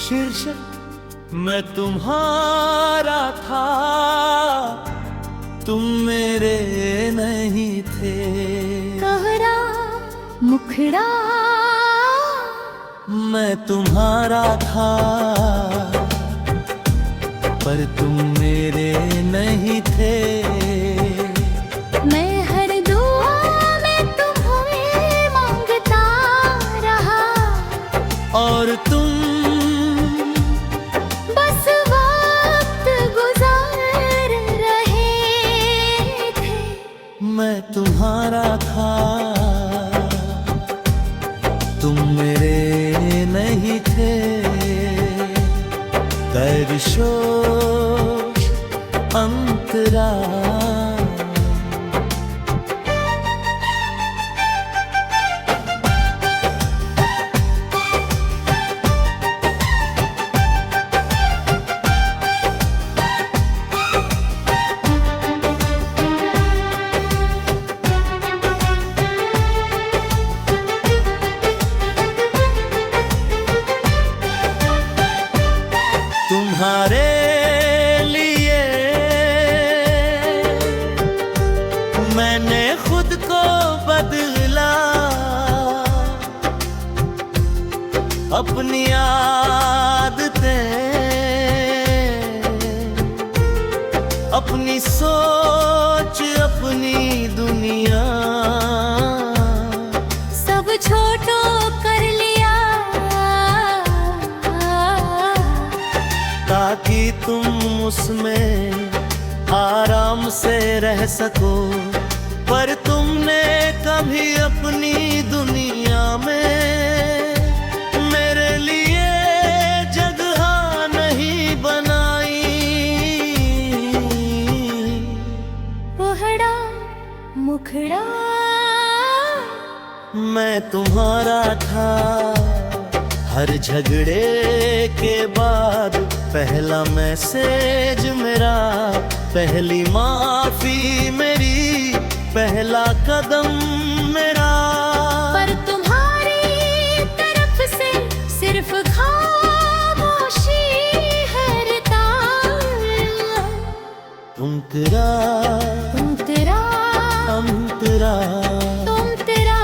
शीर्षक मैं तुम्हारा था, तुम मेरे नहीं थे। कहरा मुखड़ा मैं तुम्हारा था पर तुम मेरे नहीं थे। मैं हर दुआ में तुम्हें मांगता रहा और तुम बस वक्त गुजार रहे थे। मैं तुम्हारा था, तुम मेरे नहीं थे। दर्शोश अंतरा तुम्हारे लिए मैंने खुद को बदला, अपनी आदतें, अपनी सोच, अपनी दुनिया सब छोटो कर लिया ताकि तुम उसमें आराम से रह सको। पर तुमने कभी अपनी दुनिया में मेरे लिए जगह नहीं बनाई। कोहड़ा मुखड़ा मैं तुम्हारा था, हर झगड़े के बाद पहला मैसेज मेरा, पहली माफी मेरी, पहला कदम मेरा। पर तुम्हारी तरफ से सिर्फ खामोशी है तार। तुम तेरा, तुम तेरा, हम तेरा। तुम तेरा।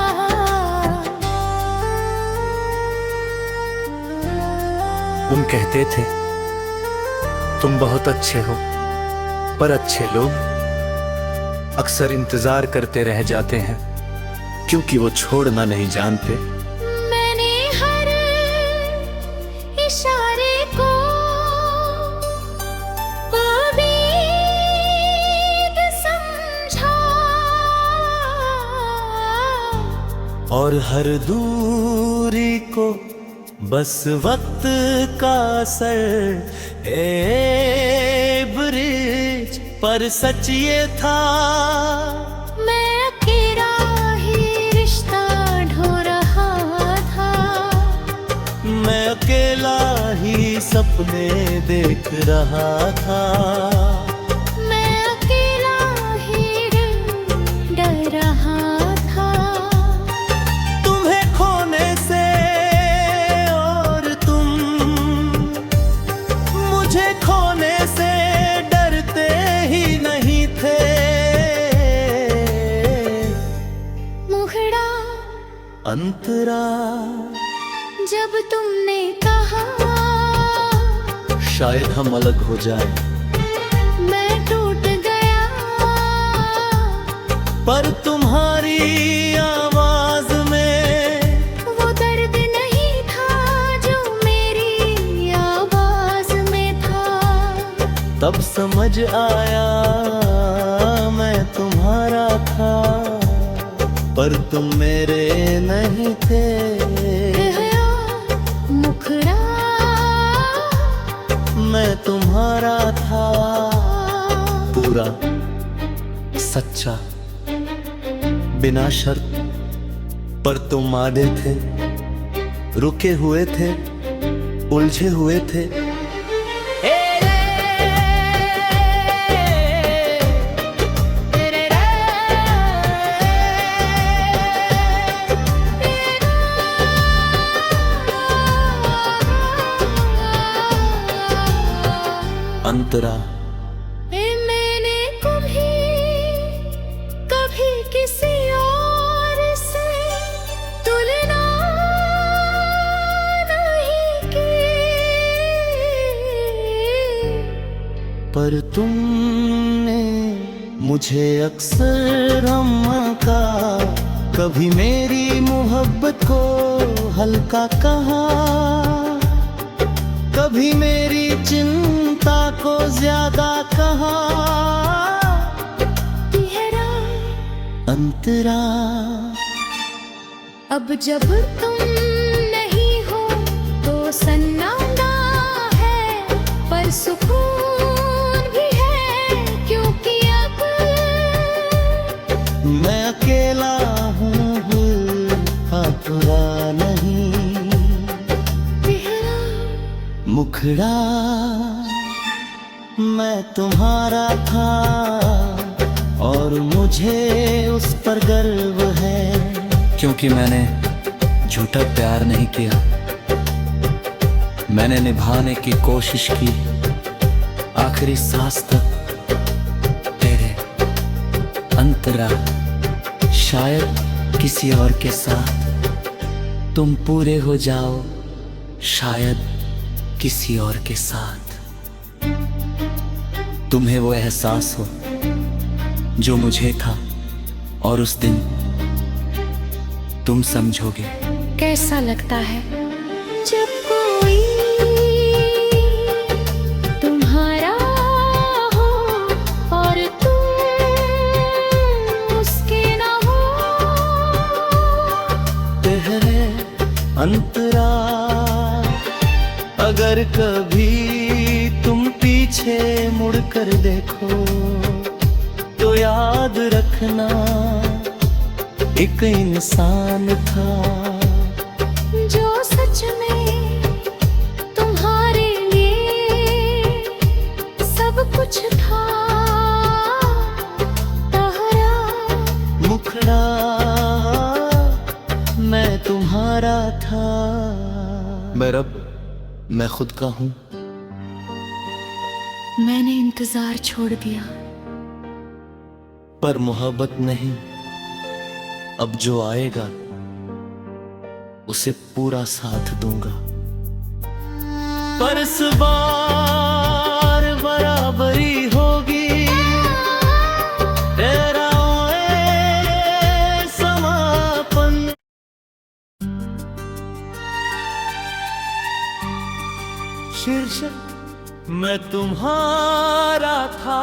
तुम कहते थे तुम बहुत अच्छे हो, पर अच्छे लोग अक्सर इंतजार करते रह जाते हैं क्योंकि वो छोड़ना नहीं जानते। मैंने हर इशारे को उम्मीद समझा और हर दूरी को बस वक्त का असर। ब्रिज पर सच ये था, मैं अकेला ही रिश्ता ढो रहा था। मैं अकेला ही सपने देख रहा था। मैं अकेला ही डर रहा था। तुम्हें खोने से और तुम मुझे खोने से डरते ही नहीं थे। मुखड़ा अंतरा जब तुमने कहा शायद हम अलग हो जाए, मैं टूट गया। पर तुम्हारी आवाज में वो दर्द नहीं था जो मेरी आवाज में था। तब समझ आया मैं तुम्हारा था पर तुम मेरे नहीं थे। मुखड़ा मैं तुम्हारा था, पूरा सच्चा बिना शर्त। पर तुम आधे थे, रुके हुए थे, उलझे हुए थे। अंतरा। मैंने कभी कभी किसी और से तुलना नहीं की, पर तुमने मुझे अक्सर का कभी मेरी मोहब्बत को हल्का कहा, कभी मेरी चिंता को ज्यादा कहा। गहरा अंतरा अब जब तुम नहीं हो तो सन्नाटा है, पर सुकून भी है क्योंकि अब मैं अकेला हूँ, पूरा नहीं। गहरा मुखड़ा मैं तुम्हारा था और मुझे उस पर गर्व है, क्योंकि मैंने झूठा प्यार नहीं किया, मैंने निभाने की कोशिश की आखिरी सांस तक तेरे। अंतरा शायद किसी और के साथ तुम पूरे हो जाओ, शायद किसी और के साथ। तुम्हें वो एहसास हो जो मुझे था, और उस दिन तुम समझोगे। कैसा लगता है जब कोई तुम्हारा हो और तुम उसके ना हो। तेरे अंतरा अगर कभी तुम पीछे मुड़कर देखो तो याद रखना एक इंसान था जो सच में तुम्हारे लिए सब कुछ था। तारा मुखड़ा मैं तुम्हारा था। मैं रब, मैं खुद का हूँ। मैंने इंतजार छोड़ दिया, पर मोहब्बत नहीं। अब जो आएगा उसे पूरा साथ दूंगा, पर इस बार बराबरी होगी। तेरा समापन शीर्षक मैं तुम्हारा था,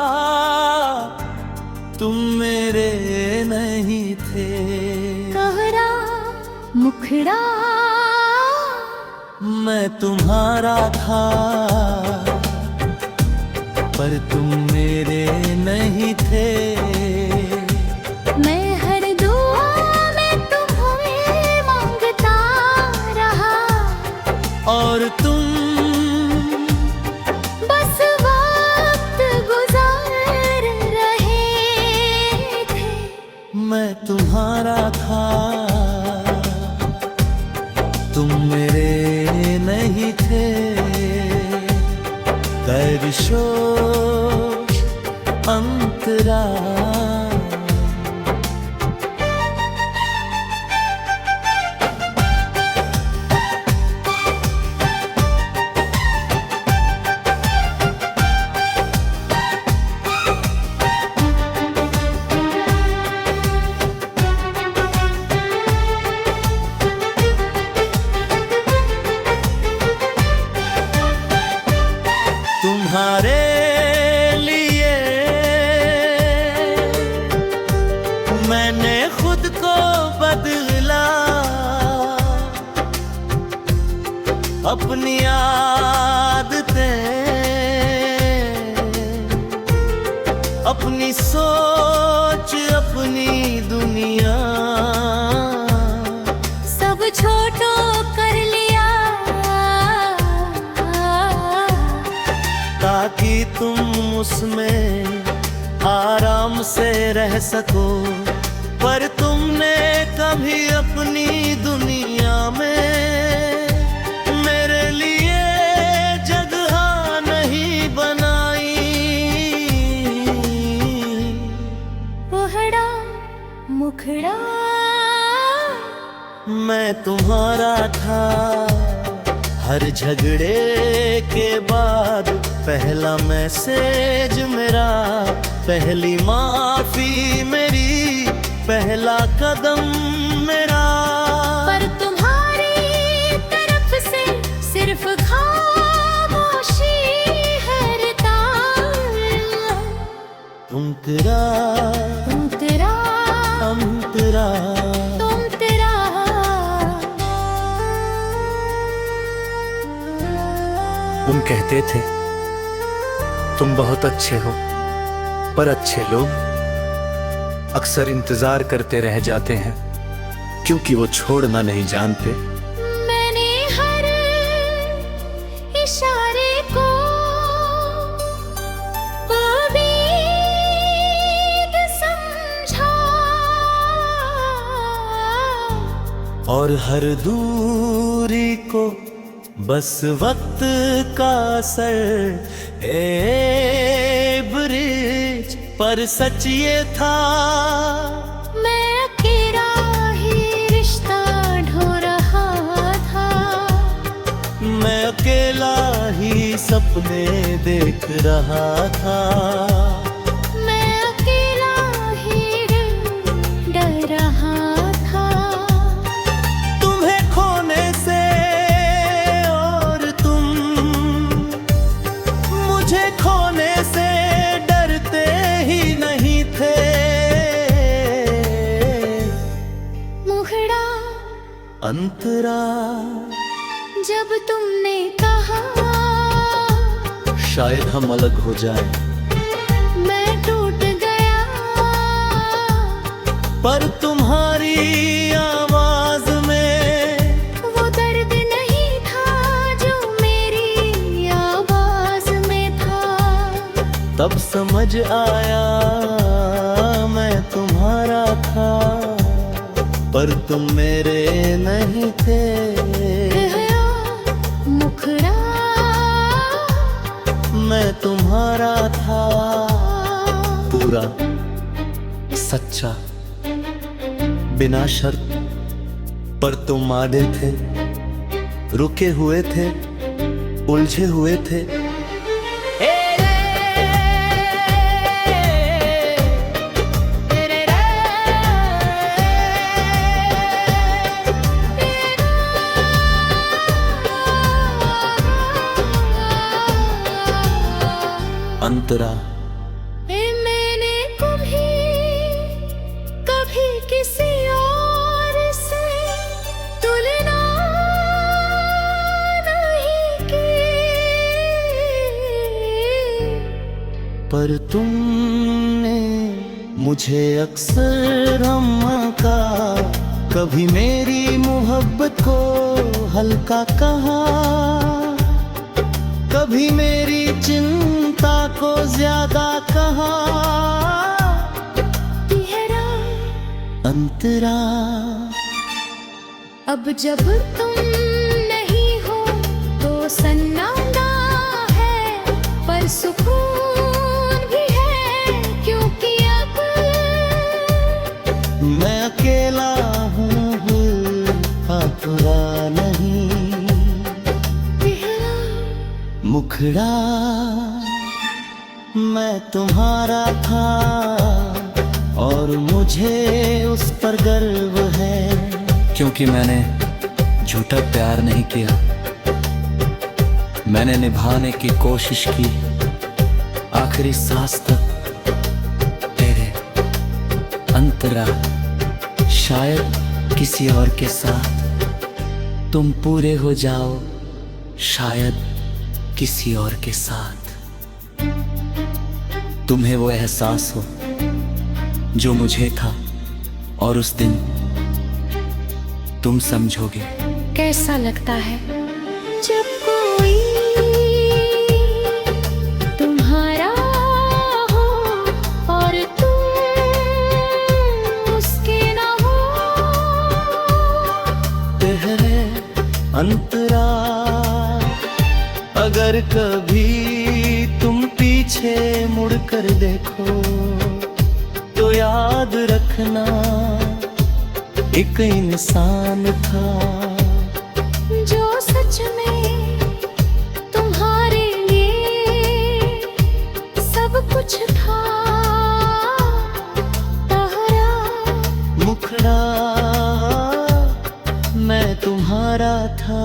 तुम मेरे नहीं थे। गहरा मुखड़ा मैं तुम्हारा था पर तुम मेरे नहीं थे। मैं हर दुआ में तुम्हें मांगता रहा और तुम बस वक्त गुजार रहे थे। मैं तुम्हारा था, तुम मेरे नहीं थे। दर्शोश अंतरा तुम्हारे लिए मैंने खुद को बदला, अपनी आदतें, अपनी सोच, अपनी दुनिया सब छोटो कर लिया ताकि तुम उसमें आराम से रह सको। पर तुमने कभी अपनी दुनिया में मेरे लिए जगह नहीं बनाई। मुखड़ा मैं तुम्हारा था। हर झगड़े के बाद पहला मैसेज मेरा, पहली माफी मेरी, पहला कदम मेरा। पर तुम्हारी तरफ से सिर्फ खामोशी है तार। तुम तेरा, तुम तेरा, हम तेरा। तुम तेरा। उन कहते थे तुम बहुत अच्छे हो, पर अच्छे लोग अक्सर इंतजार करते रह जाते हैं, क्योंकि वो छोड़ना नहीं जानते। मैंने हर इशारे को उम्मीद समझा, और हर दूरी को बस वक्त का असर। ब्रिज पर सच ये था, मैं अकेला ही रिश्ता ढो रहा था। मैं अकेला ही सपने देख रहा था। मैं अकेला ही डर रहा था। तुम्हें खोने से और तुम मुझे खोने से डरते ही नहीं थे। मुखड़ा अंतरा जब तुमने कहा शायद हम अलग हो जाएं, मैं टूट गया। पर तुम्हारी आवाज में वो दर्द नहीं था जो मेरी आवाज में था। तब समझ आया मैं तुम्हारा था, पर तुम मेरे नहीं थे। मुखड़ा मैं तुम्हारा था, पूरा सच्चा बिना शर्त। पर तुम आड़े थे, रुके हुए थे, उलझे हुए थे। अंतरा मैंने कभी किसी और से तुलना नहीं की। पर तुमने मुझे अक्सर का कभी मेरी मोहब्बत को हल्का कहा, कभी मेरी चिंता को ज्यादा कहा। गहरा अंतरा अब जब तुम नहीं हो तो सन्नाटा है, पर सुकून भी है, क्योंकि अब मैं अकेला हूँ, पूरा नहीं। मुखड़ा मैं तुम्हारा था, और मुझे उस पर गर्व है, क्योंकि मैंने झूठा प्यार नहीं किया। मैंने निभाने की कोशिश की आखिरी सांस तक तेरे। अंतरा शायद किसी और के साथ तुम पूरे हो जाओ, शायद किसी और के साथ। तुम्हें वो एहसास हो जो मुझे था, और उस दिन तुम समझोगे। कैसा लगता है जब कोई तुम्हारा हो और तुम उसके ना हो। तेरे अंतरा अगर कभी तुम पीछे मुड़कर देखो तो याद रखना एक इंसान था जो सच में तुम्हारे लिए सब कुछ था। तारा मुखड़ा मैं तुम्हारा था।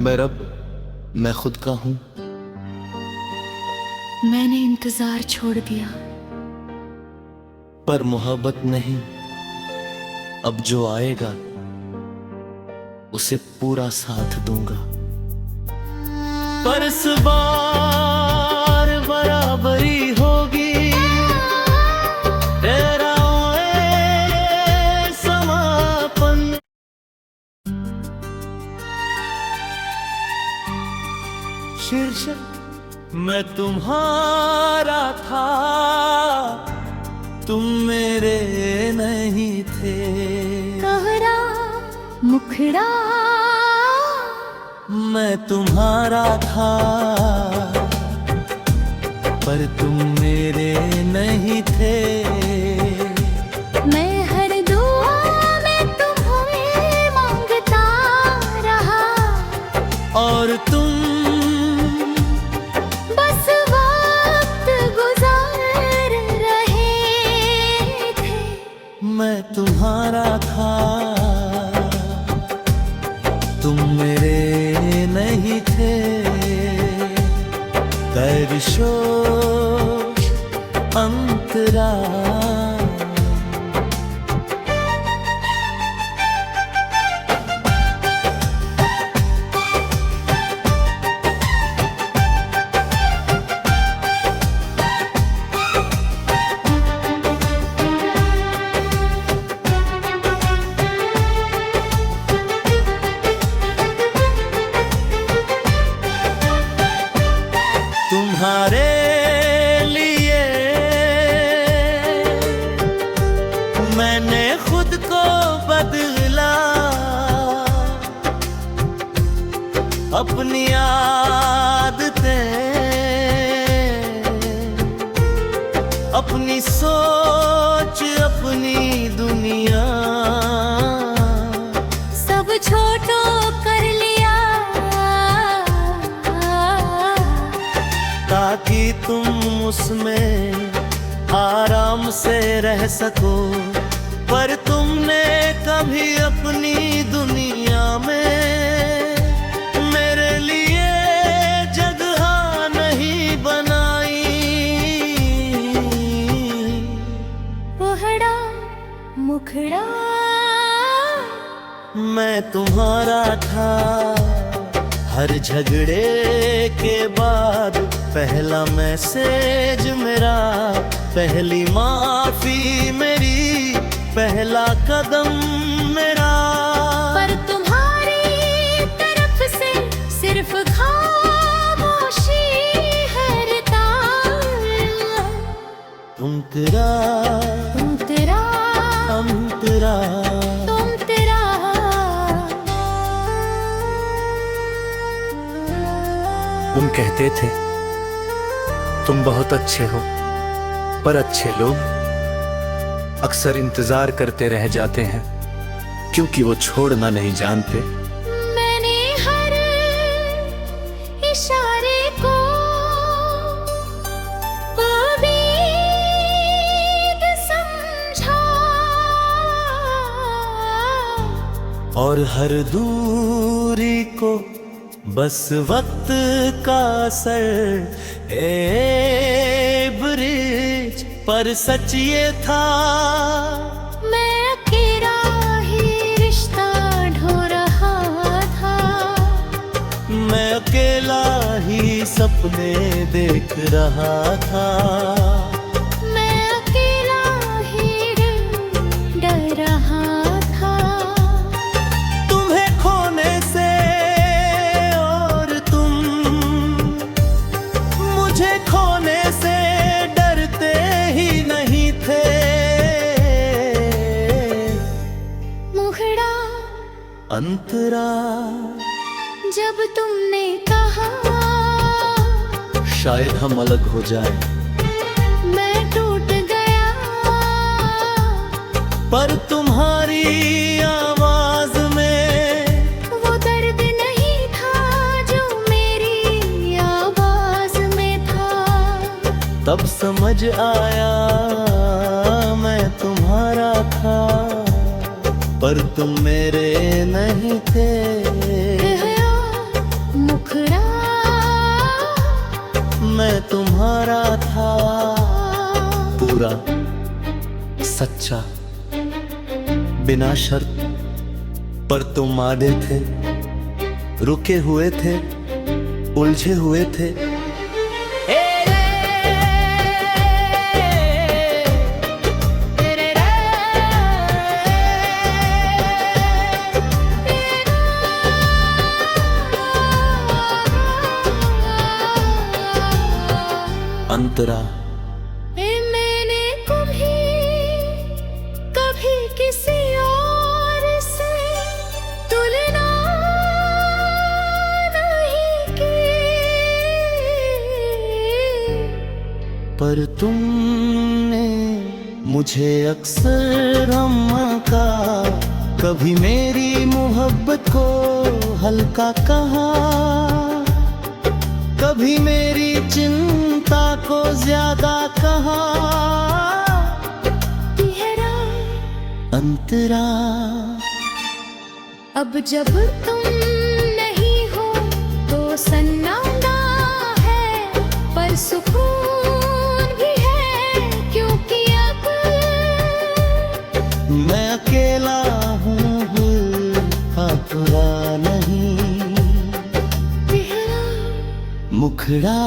मैं रब, मैं खुद का हूँ। मैंने इंतजार छोड़ दिया, पर मोहब्बत नहीं। अब जो आएगा उसे पूरा साथ दूंगा। पर इस बार बराबरी होगी। तेरा समापन। शीर्षक मैं तुम्हारा था, तुम मेरे नहीं थे। तारा मुखड़ा मैं तुम्हारा था, पर तुम मेरे नहीं थे। मैं हर दुआ में तुम्हें मांगता रहा, और तुम बस वक्त गुजार रहे थे। मैं तुम्हारा था, तुम मेरे नहीं थे। दर्शोश अंतरा। तुम्हारे लिए मैंने खुद को बदला। अपनी आदतें, अपनी सोच, अपनी दुनिया सब छोटो कर लिया, ताकि तुम उसमें आराम से रह सको। पर तुमने कभी अपनी दुनिया में मेरे लिए जगह नहीं बनाई। मुखड़ा मुखड़ा मैं तुम्हारा था। हर झगड़े के बाद पहला मैसेज मेरा, पहली माफी मेरी, पहला कदम मेरा। पर तुम्हारी तरफ से सिर्फ खामोशी है तार। तुम तेरा, तुम तेरा, हम तेरा। तुम तेरा। उन कहते थे तुम बहुत अच्छे हो, पर अच्छे लोग अक्सर इंतजार करते रह जाते हैं, क्योंकि वो छोड़ना नहीं जानते। मैंने हर इशारे को उम्मीद समझा, और हर दूरी को बस वक्त का असर। ब्रिज पर सच ये था, मैं अकेला ही रिश्ता ढो रहा था। मैं अकेला ही सपने देख रहा था। मैं अकेला ही डर रहा था। तुम्हें खोने से और तुम मुझे खोने से डरते ही नहीं थे। मुखड़ा अंतरा जब तुमने कहा शायद हम अलग हो जाए, मैं टूट गया। पर तुम्हारी तुम्हारी आवाज में वो दर्द नहीं था जो मेरी आवाज में था। तब समझ आया मैं तुम्हारा था, पर तुम मेरे नहीं थे। मुखड़ा मैं तुम्हारा था, पूरा सच्चा बिना शर्त, पर तुम आधे थे, रुके हुए थे, उलझे हुए थे। अंतरा मैंने कभी किसी और से तुलना नहीं की, पर तुमने मुझे अक्सर अम्मा का, कभी मेरी मोहब्बत को हल्का कहा, कभी मेरी चिंता को ज्यादा कहा। गहरा अंतरा अब जब तुम नहीं हो तो सन्नाटा है, पर सुकून भी है, क्योंकि अब मैं अकेला हूँ, पूरा नहीं। मुखड़ा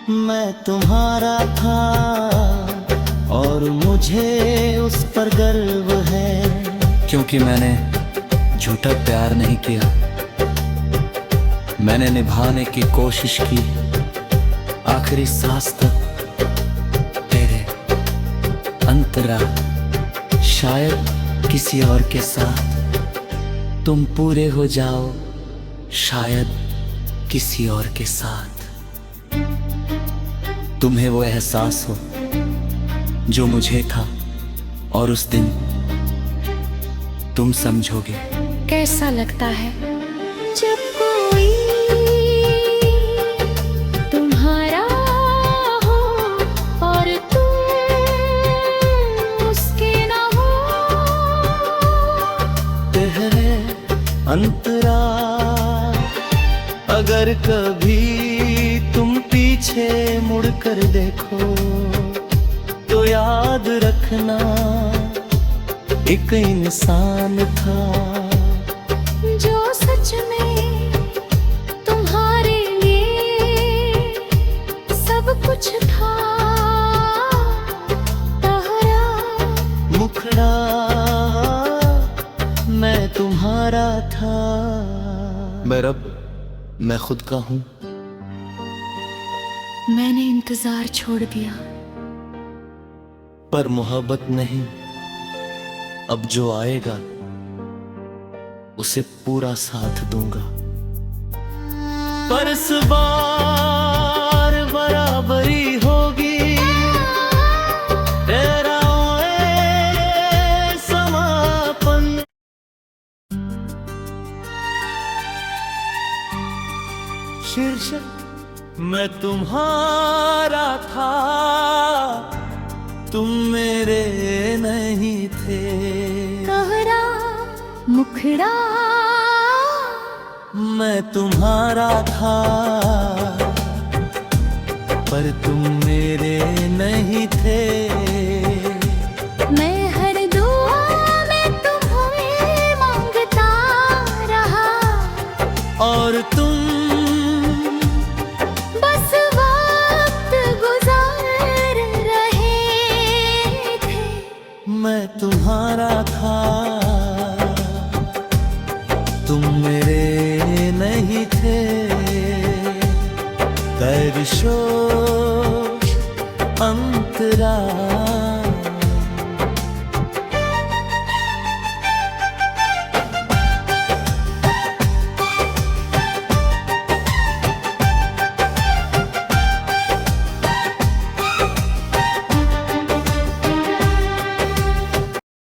मैं तुम्हारा था, और मुझे उस पर गर्व है, क्योंकि मैंने झूठा प्यार नहीं किया। मैंने निभाने की कोशिश की, आखिरी सांस तक तेरे। अंतरा शायद किसी और के साथ तुम पूरे हो जाओ, शायद किसी और के साथ। तुम्हें वो एहसास हो जो मुझे था, और उस दिन तुम समझोगे। कैसा लगता है जब कोई तुम्हारा हो और तुम उसके ना हो। तेरे अंतरा अगर कभी तुम पीछे मुड़कर देखो, तो याद रखना एक इंसान था, जो सच में तुम्हारे लिए सब कुछ था। तारा मुखड़ा मैं तुम्हारा था। मैं रब, मैं खुद का हूँ। मैंने इंतजार छोड़ दिया, पर मोहब्बत नहीं। अब जो आएगा उसे पूरा साथ दूंगा, पर इस बार बराबरी होगी। तेरा समापन शीर्षक मैं तुम्हारा था, तुम मेरे नहीं थे। कहरा मुखड़ा मैं तुम्हारा था, पर तुम मेरे नहीं थे। मैं हर दुआ में तुम्हें मांगता रहा, और